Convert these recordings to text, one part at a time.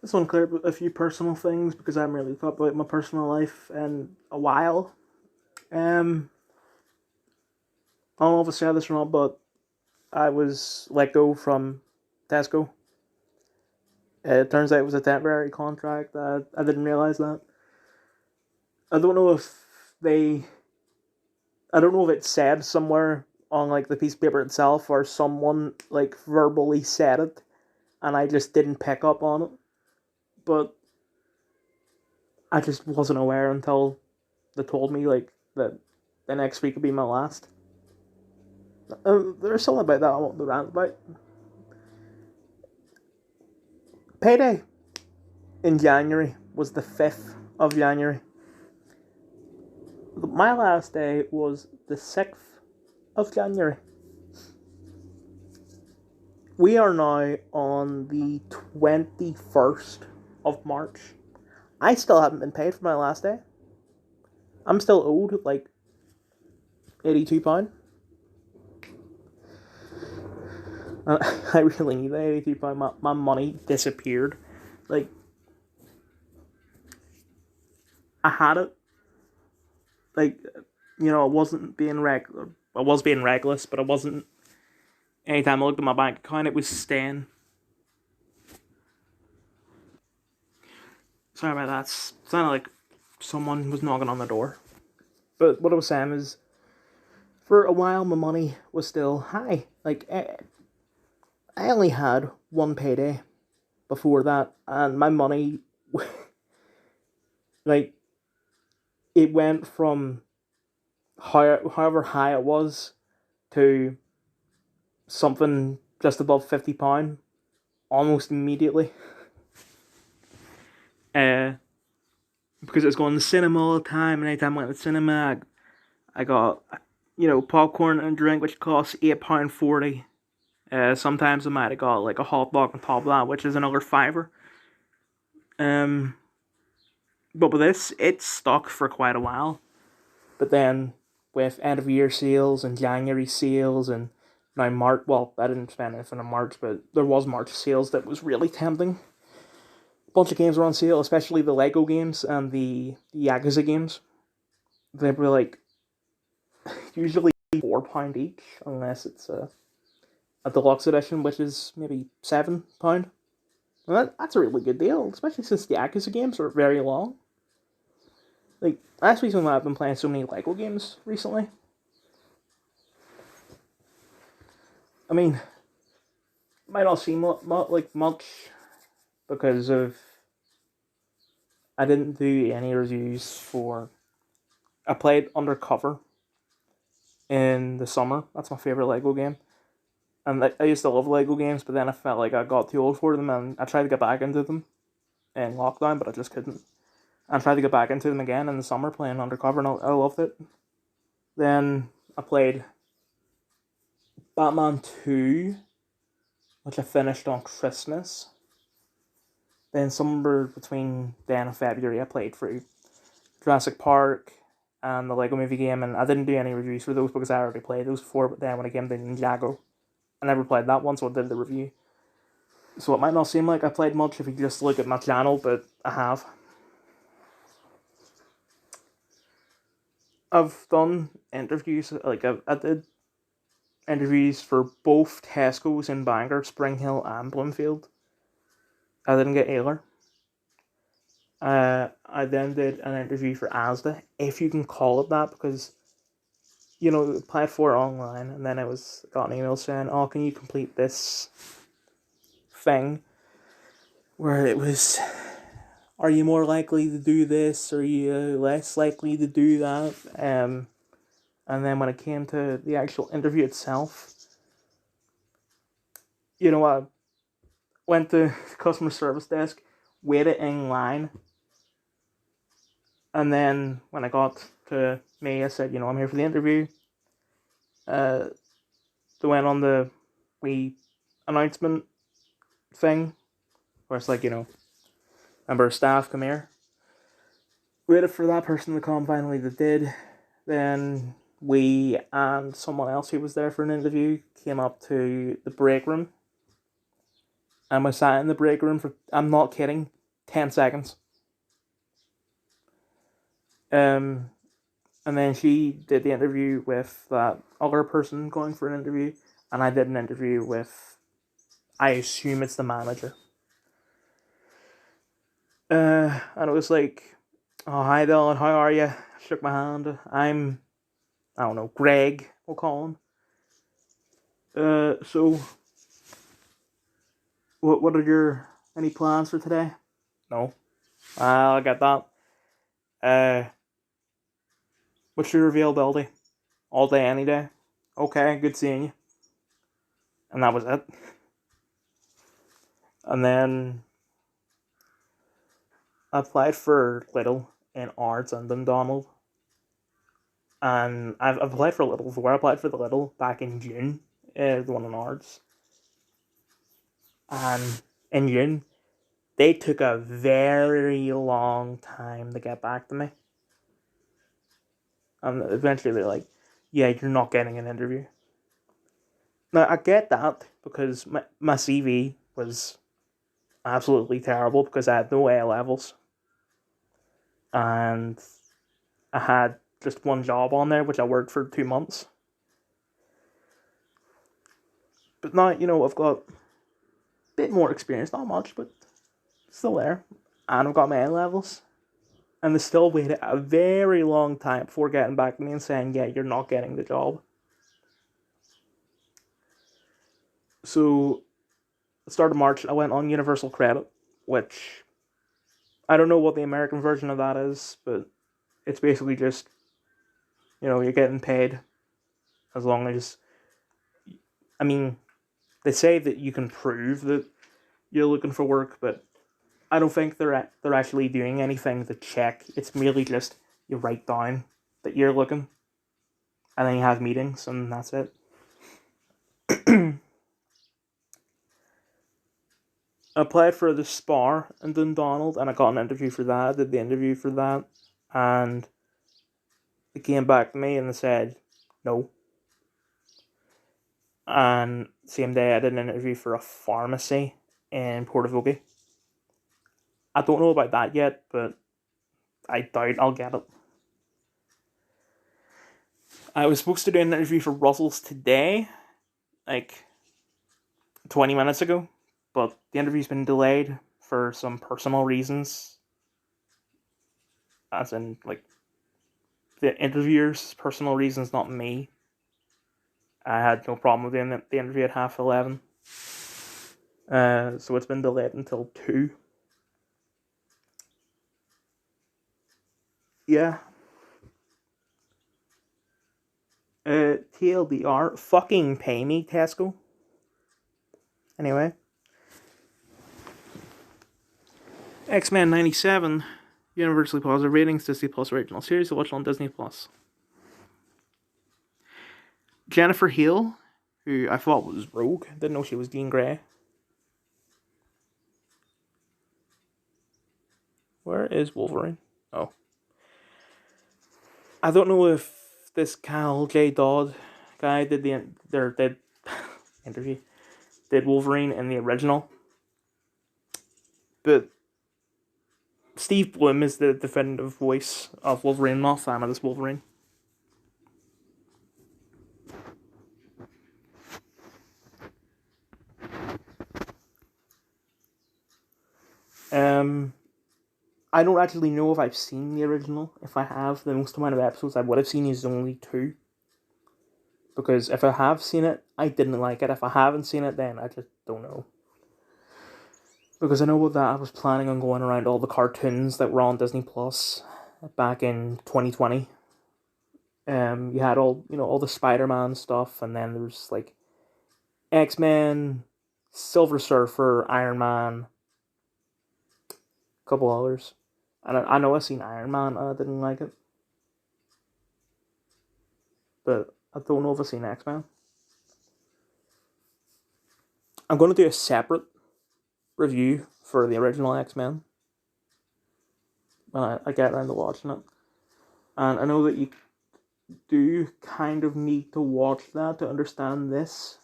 This one cleared up a few personal things because I haven't really thought about my personal life in a while. Um, I don't know if I said this or not, but I was let go from Tesco. It turns out it was a temporary contract. I didn't realize that. I don't know if they. I don't know if it said somewhere on like the piece of paper itself or someone like verbally said it, and I just didn't pick up on it. But I just wasn't aware until they told me like that the next week would be my last. There's something about that I want to rant about. Payday in January was the 5th of January. My last day was the 6th of January. We are now on the 21st of March. I still haven't been paid for my last day. I'm still owed like £82. I really need that £82. My money disappeared. Like, I had it. Like, I wasn't being regular. I was being reckless, but I wasn't. Anytime I looked at my bank account, it was staying. Sorry about that. It sounded like someone was knocking on the door. But what I was saying is, for a while, my money was still high. Like, I only had one payday before that, and my money, like, it went from however high it was to something just above £50 almost immediately. Uh, because it was going to the cinema all the time, and anytime I went to the cinema, I got popcorn and drink, which costs £8.40. Sometimes I might have got like a hot dog on top of that, which is another fiver. But with this, it stuck for quite a while. But then with end of year sales and January sales and now March, well, I didn't spend anything in March, but there was March sales that was really tempting. A bunch of games were on sale, especially the Lego games and the Yakuza games. They were like usually £4 each, unless it's a deluxe edition, which is maybe £7. And that's a really good deal, especially since the Yakuza games are very long. Like, that's the reason why I've been playing so many Lego games recently. I mean, it might not seem like much because of I didn't do any reviews for. I played Undercover in the summer. That's my favorite Lego game. And I used to love Lego games, but then I felt like I got too old for them, and I tried to get back into them in lockdown, but I just couldn't. I tried to get back into them again in the summer playing Undercover, and I loved it. Then I played Batman 2, which I finished on Christmas. Then somewhere between then and February, I played through Jurassic Park and the Lego Movie game, and I didn't do any reviews for those because I already played those before. But then when I came to Ninjago, I never played that one, so I did the review. So it might not seem like I played much if you just look at my channel, but I have. I've done interviews, like I did interviews for both Tesco's in Bangor, Spring Hill and Bloomfield. I didn't get Ayler. I then did an interview for Asda, if you can call it that, because applied for it online, and then I got an email saying, "Oh, can you complete this thing?" Where it was, "Are you more likely to do this? Are you less likely to do that?" And then when it came to the actual interview itself, I went to the customer service desk, waited in line, and then when I got to me, I said, "I'm here for the interview." They went on the wee announcement thing, where it's like, member of staff, come here. Waited for that person to come, finally they did. Then we and someone else who was there for an interview came up to the break room. And I sat in the break room for, I'm not kidding, 10 seconds. And then she did the interview with that other person going for an interview, and I did an interview with, I assume it's the manager. And it was like, oh, hi Dylan, how are you? Shook my hand. I don't know, Greg, we'll call him. So, what are your, any plans for today? No. I'll get that. What's your availability? All day, any day? Okay, good seeing you. And that was it. And then I applied for Little in Arts and Dundonald. And I've applied for Little before. I applied for the Little back in June, the one in Arts. And in June, they took a very long time to get back to me. And eventually they're like, yeah, you're not getting an interview. Now, I get that because my CV was absolutely terrible because I had no A levels. And I had just one job on there, which I worked for 2 months. But now, I've got a bit more experience, not much, but still there. And I've got my A levels. And they still waited a very long time before getting back to me and saying, yeah, you're not getting the job. So, at the start of March, I went on Universal Credit, which I don't know what the American version of that is, but it's basically just, you're getting paid as long as, I mean, they say that you can prove that you're looking for work, but I don't think they're actually doing anything to check. It's merely just you write down that you're looking, and then you have meetings, and that's it. I applied for the Spar in Dundonald, and I got an interview for that. I did the interview for that, and they came back to me and they said no. And same day, I did an interview for a pharmacy in Portavogie. I don't know about that yet, but I doubt I'll get it. I was supposed to do an interview for Russell's today, like 20 minutes ago, but the interview's been delayed for some personal reasons. As in, like, the interviewer's personal reasons, not me. I had no problem with doing the interview at 11:30. So it's been delayed until 2. Yeah. TLDR, fucking pay me, Tesco. Anyway. X-Men 97, universally positive ratings, Disney Plus original series to watch on Disney Plus. Jennifer Hale, who I thought was Rogue, didn't know she was Jean Grey. Where is Wolverine? Oh. I don't know if this Cal J. Dodd guy did interview, did Wolverine in the original. But Steve Blum is the definitive voice of Wolverine. I'm not a fan of this Wolverine. I don't actually know if I've seen the original. If I have, the most amount of episodes I would have seen is only 2. Because if I have seen it, I didn't like it. If I haven't seen it, then I just don't know. Because I know that I was planning on going around all the cartoons that were on Disney Plus back in 2020. You had all the Spider-Man stuff, and then there's like X-Men, Silver Surfer, Iron Man, a couple others. And I know I've seen Iron Man and I didn't like it. But I don't know if I've seen X-Men. I'm going to do a separate review for the original X-Men when I get around to watching it. And I know that you do kind of need to watch that to understand this.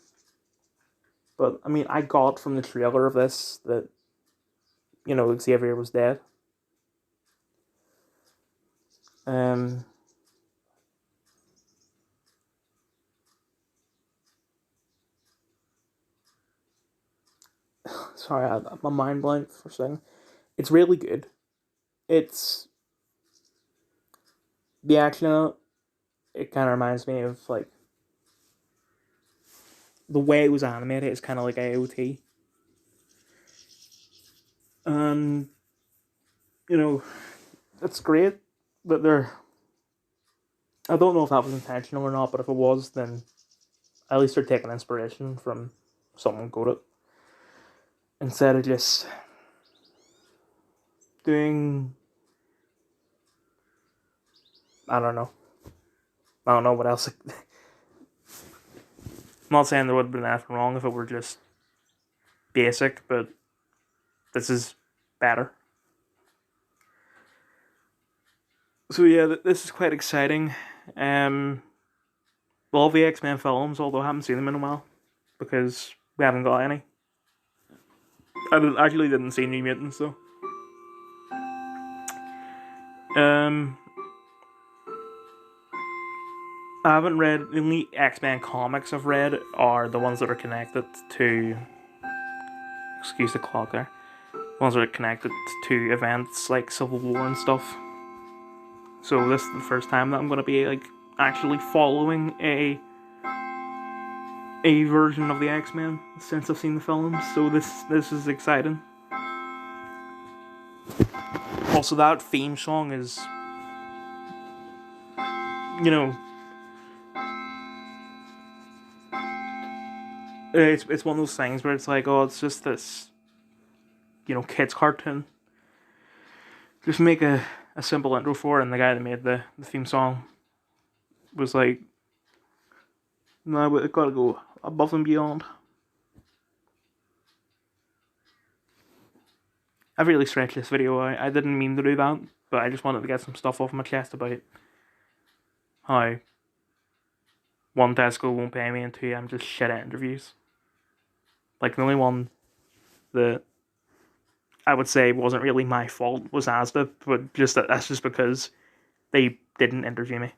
But, I mean, I got from the trailer of this that, Xavier was dead. Sorry, my mind blanked for a second. It's really good. It's the action in it kind of reminds me of like the way it was animated is kind of like AOT. And it's great that they're. I don't know if that was intentional or not, but if it was, then at least they're taking inspiration from someone good at instead of just doing. I don't know. I don't know what else. I'm not saying there would have been anything wrong if it were just basic, but this is better. So yeah, this is quite exciting. All the X-Men films, although I haven't seen them in a while, because we haven't got any. I actually didn't see New Mutants though. I haven't read, the only X-Men comics I've read are the ones that are connected to, excuse the clock there, ones that are connected to events like Civil War and stuff. So this is the first time that I'm going to be like actually following a version of the X-Men since I've seen the films. So this is exciting. Also, that theme song is, it's one of those things where it's like, oh, it's just this, kids cartoon. Just make a simple intro for it, and the guy that made the theme song was like, no, we gotta go above and beyond. I've really stretched this video out. I didn't mean to do that, but I just wanted to get some stuff off my chest about how one, Tesco won't pay me, and two, I'm just shit at interviews. Like, the only one that I would say wasn't really my fault was Asda, but that's just because they didn't interview me.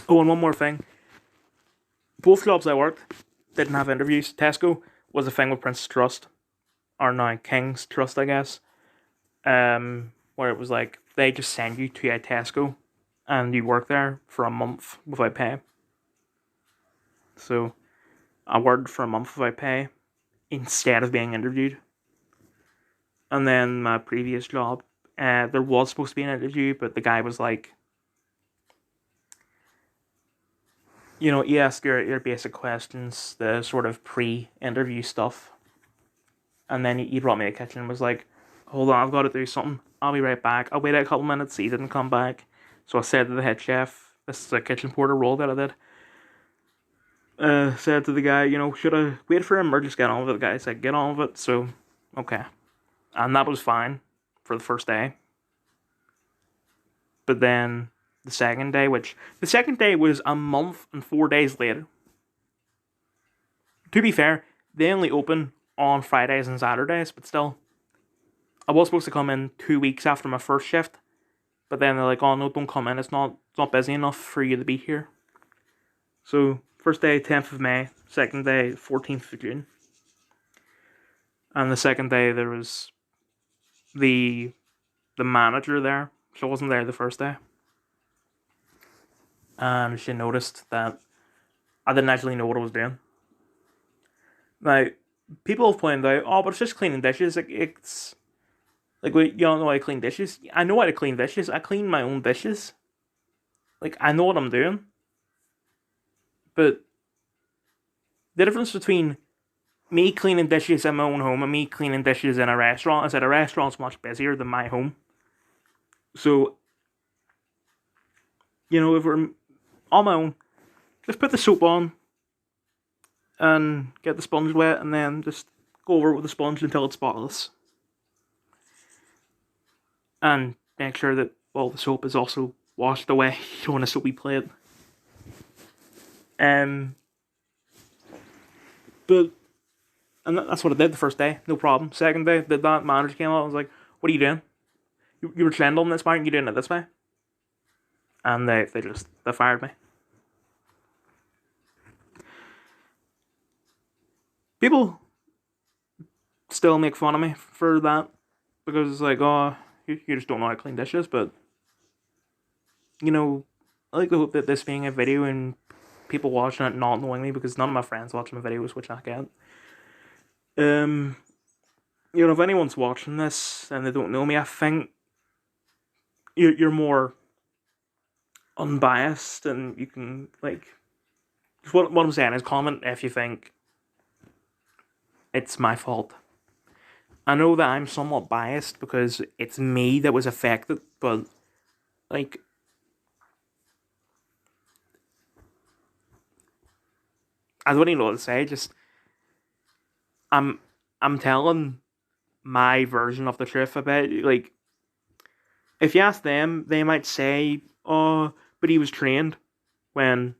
Oh, and one more thing. Both jobs I worked didn't have interviews. Tesco was a thing with Prince's Trust, or now King's Trust, I guess, where it was like, they just send you to a Tesco, and you work there for a month without pay. So, I worked for a month without pay, instead of being interviewed. And then my previous job, there was supposed to be an interview, but the guy was like, you ask your basic questions, the sort of pre-interview stuff. And then he brought me to the kitchen and was like, hold on, I've got to do something. I'll be right back. I waited a couple minutes, he didn't come back. So I said to the head chef, this is a kitchen porter role that I did. Said to the guy, should I wait for him or just get on with it? The guy said, get on with it. So, okay. And that was fine for the first day. But then the second day was a month and 4 days later. To be fair, they only open on Fridays and Saturdays, but still. I was supposed to come in 2 weeks after my first shift, but then they're like, oh no, don't come in, it's not busy enough for you to be here. So, first day, 10th of May, second day, 14th of June. And the second day, there was the manager there. She wasn't there the first day. And she noticed that I didn't actually know what I was doing. Now, people have pointed out, oh, but it's just cleaning dishes. It's like, you don't know how to clean dishes. I know how to clean dishes. I clean my own dishes. Like, I know what I'm doing. But the difference between me cleaning dishes in my own home and me cleaning dishes in a restaurant is that a restaurant's much busier than my home. So, if we're on my own, just put the soap on and get the sponge wet, and then just go over it with the sponge until it's spotless. And make sure that all the soap is also washed away. You don't want a soapy plate. But and that's what I did the first day, no problem. Second day, that manager came out. I was like, "What are you doing? You were trained on this way, and you're doing it this way." And they fired me. People still make fun of me for that because it's like, oh, you just don't know how to clean dishes. But you know, I like to hope that this being a video and people watching it not knowing me, because none of my friends watching my videos, which I get. If anyone's watching this and they don't know me, I think you're more unbiased and you can, like, what I'm saying is, comment if you think it's my fault. I know that I'm somewhat biased because it's me that was affected, but like, I don't even know what to say. Just I'm telling my version of the truth a bit. Like, if you ask them, they might say, "Oh, but he was trained." When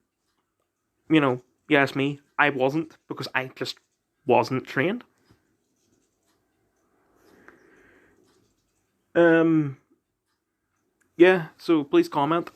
you ask me, I wasn't, because I just wasn't trained. Yeah. So please comment.